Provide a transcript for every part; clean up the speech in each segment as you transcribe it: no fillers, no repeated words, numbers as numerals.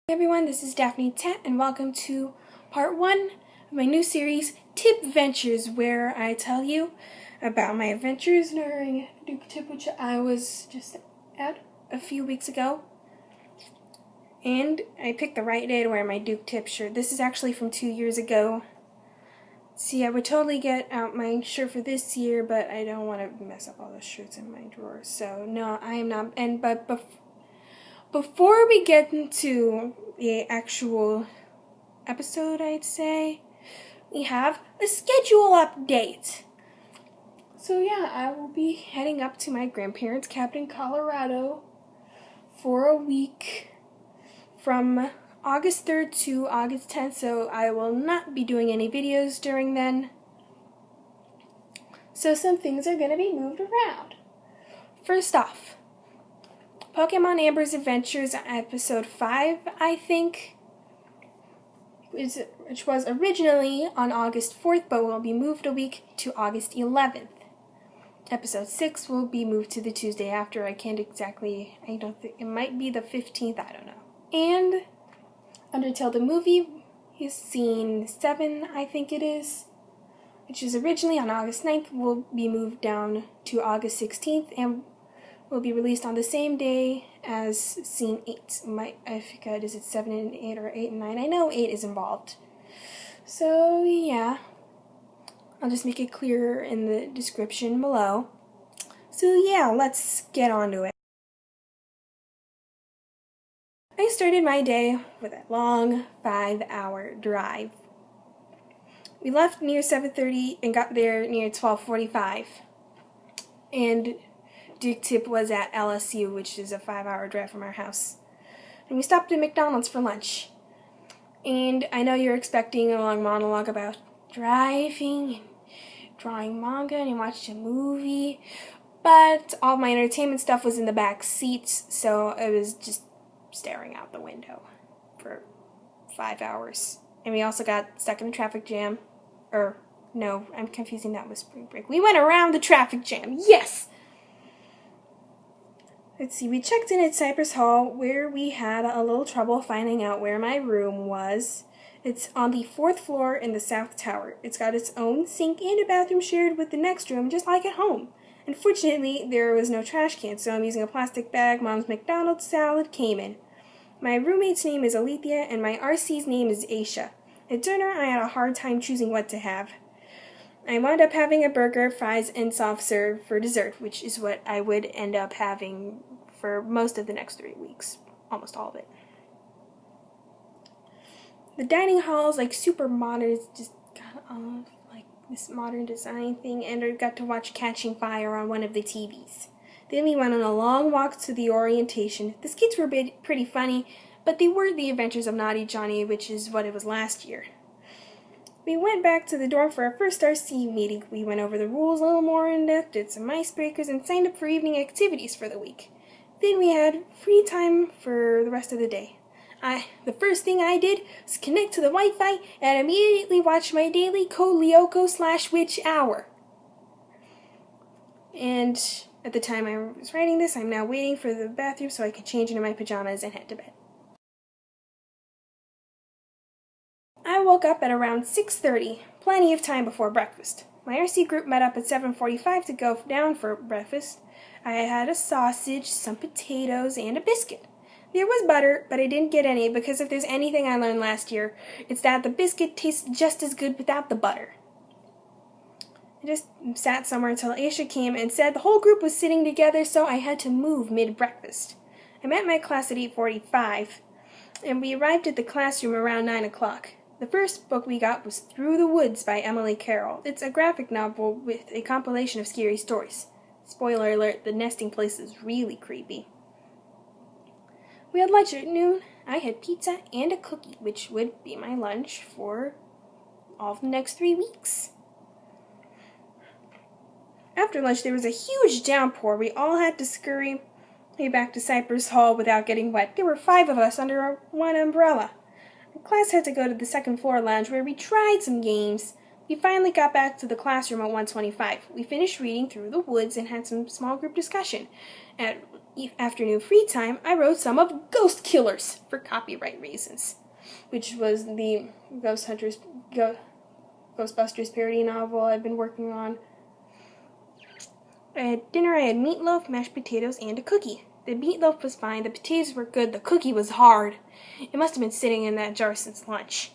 Hey everyone, this is Daphne Tett, and welcome to part 1 of my new series, TIPventures, where I tell you about my adventures during Duke Tip, which I was just at a few weeks ago. And I picked the right day to wear my Duke Tip shirt. This is actually from 2 years ago. See, I would totally get out my shirt for this year, but I don't want to mess up all the shirts in my drawer. So, no, I am not. Before we get into the actual episode, I'd say, we have a schedule update. So yeah, I will be heading up to my grandparents' cabin in Colorado for a week from August 3rd to August 10th, so I will not be doing any videos during then. So some things are going to be moved around. First off, Pokemon Amber's Adventures episode 5, I think, which was originally on August 4th, but will be moved a week to August 11th. Episode 6 will be moved to the Tuesday after. I don't think, it might be the 15th, I don't know. And Undertale the movie is scene 7, I think it is, which is originally on August 9th, will be moved down to August 16th, and will be released on the same day as scene 8. I forget, is it 7 and 8 or 8 and 9? I know 8 is involved. So, yeah. I'll just make it clearer in the description below. So, yeah, let's get on to it. I started my day with a long 5-hour drive. We left near 7:30 and got there near 12:45. And Duke Tip was at LSU, which is a 5-hour drive from our house. And we stopped at McDonald's for lunch. And I know you're expecting a long monologue about driving and drawing manga and watching a movie, but all my entertainment stuff was in the back seats, so I was just staring out the window for 5 hours. And we also got stuck in a traffic jam. No, I'm confusing that with spring break. We went around the traffic jam, yes! Let's see, we checked in at Cypress Hall, where we had a little trouble finding out where my room was. It's on the 4th floor in the South Tower. It's got its own sink and a bathroom shared with the next room, just like at home. Unfortunately, there was no trash can, so I'm using a plastic bag Mom's McDonald's salad came in. My roommate's name is Alethea, and my RC's name is Aisha. At dinner, I had a hard time choosing what to have. I wound up having a burger, fries, and soft serve for dessert, which is what I would end up having for most of the next 3 weeks. Almost all of it. The dining hall is like super modern. It's just got all like this modern design thing, and I got to watch Catching Fire on one of the TVs. Then we went on a long walk to the orientation. The skits were pretty funny, but they were the Adventures of Naughty Johnny, which is what it was last year. We went back to the dorm for our first RC meeting. We went over the rules a little more in depth, did some icebreakers, and signed up for evening activities for the week. Then we had free time for the rest of the day. The first thing I did was connect to the Wi-Fi and immediately watch my daily Code Lyoko / Witch Hour. And at the time I was writing this, I'm now waiting for the bathroom so I can change into my pajamas and head to bed. I woke up at around 6:30, plenty of time before breakfast. My RC group met up at 7:45 to go down for breakfast. I had a sausage, some potatoes, and a biscuit. There was butter, but I didn't get any because if there's anything I learned last year, it's that the biscuit tastes just as good without the butter. I just sat somewhere until Aisha came and said the whole group was sitting together, so I had to move mid-breakfast. I met my class at 8:45, and we arrived at the classroom around 9 o'clock. The first book we got was Through the Woods by Emily Carroll. It's a graphic novel with a compilation of scary stories. Spoiler alert, the nesting place is really creepy. We had lunch at noon. I had pizza and a cookie, which would be my lunch for all the next 3 weeks. After lunch, there was a huge downpour. We all had to scurry back to Cypress Hall without getting wet. There were 5 of us under one umbrella. Our class had to go to the second floor lounge where we tried some games. We finally got back to the classroom at 1:25. We finished reading Through the Woods and had some small group discussion. At afternoon free time, I wrote some of Ghost Killers for copyright reasons, which was the Ghostbusters parody novel I've been working on. At dinner, I had meatloaf, mashed potatoes, and a cookie. The meatloaf was fine, the potatoes were good, the cookie was hard. It must have been sitting in that jar since lunch.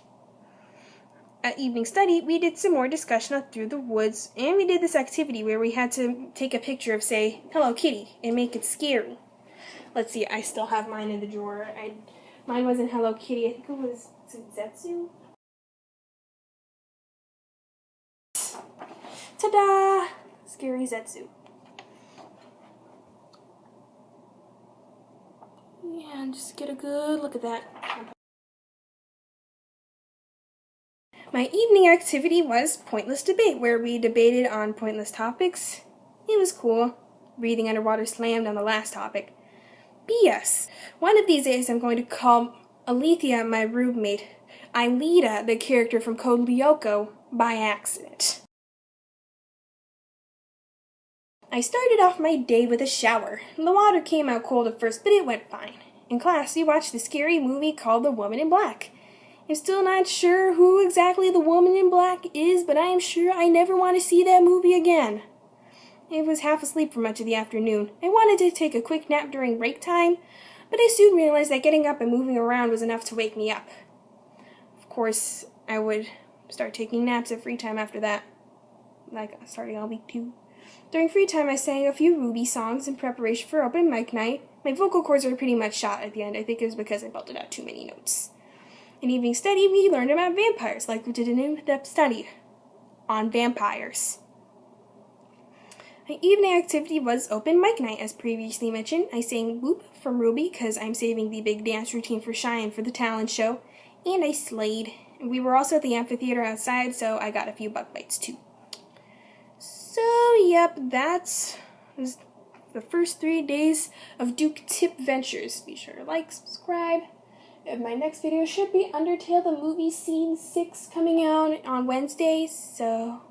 At evening study, we did some more discussion on Through the Woods, and we did this activity where we had to take a picture of, say, Hello Kitty, and make it scary. Let's see, I still have mine in the drawer. Mine wasn't Hello Kitty, I think it was Zetsu. Ta-da! Scary Zetsu. Yeah, and just get a good look at that. My evening activity was Pointless Debate, where we debated on pointless topics. It was cool. Breathing underwater slammed on the last topic. BS. One of these days I'm going to call Alethea my roommate. Aelita, the character from Code Lyoko, by accident. I started off my day with a shower. The water came out cold at first, but it went fine. In class, we watched the scary movie called The Woman in Black. I'm still not sure who exactly the Woman in Black is, but I am sure I never want to see that movie again. I was half asleep for much of the afternoon. I wanted to take a quick nap during break time, but I soon realized that getting up and moving around was enough to wake me up. Of course, I would start taking naps at free time after that, like starting on week 2. During free time, I sang a few Ruby songs in preparation for open mic night. My vocal cords were pretty much shot at the end. I think it was because I belted out too many notes. In evening study, we learned about vampires, like we did an in-depth study on vampires. My evening activity was open mic night, as previously mentioned. I sang Whoop from Ruby, because I'm saving the big dance routine for Cheyenne for the talent show, and I slayed. We were also at the amphitheater outside, so I got a few bug bites too. So, yep, that was the first 3 days of TIPventures. Be sure to like, subscribe. And my next video should be Undertale, the movie Scene 6, coming out on Wednesday. So,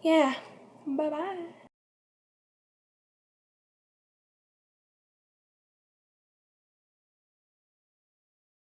yeah, bye-bye.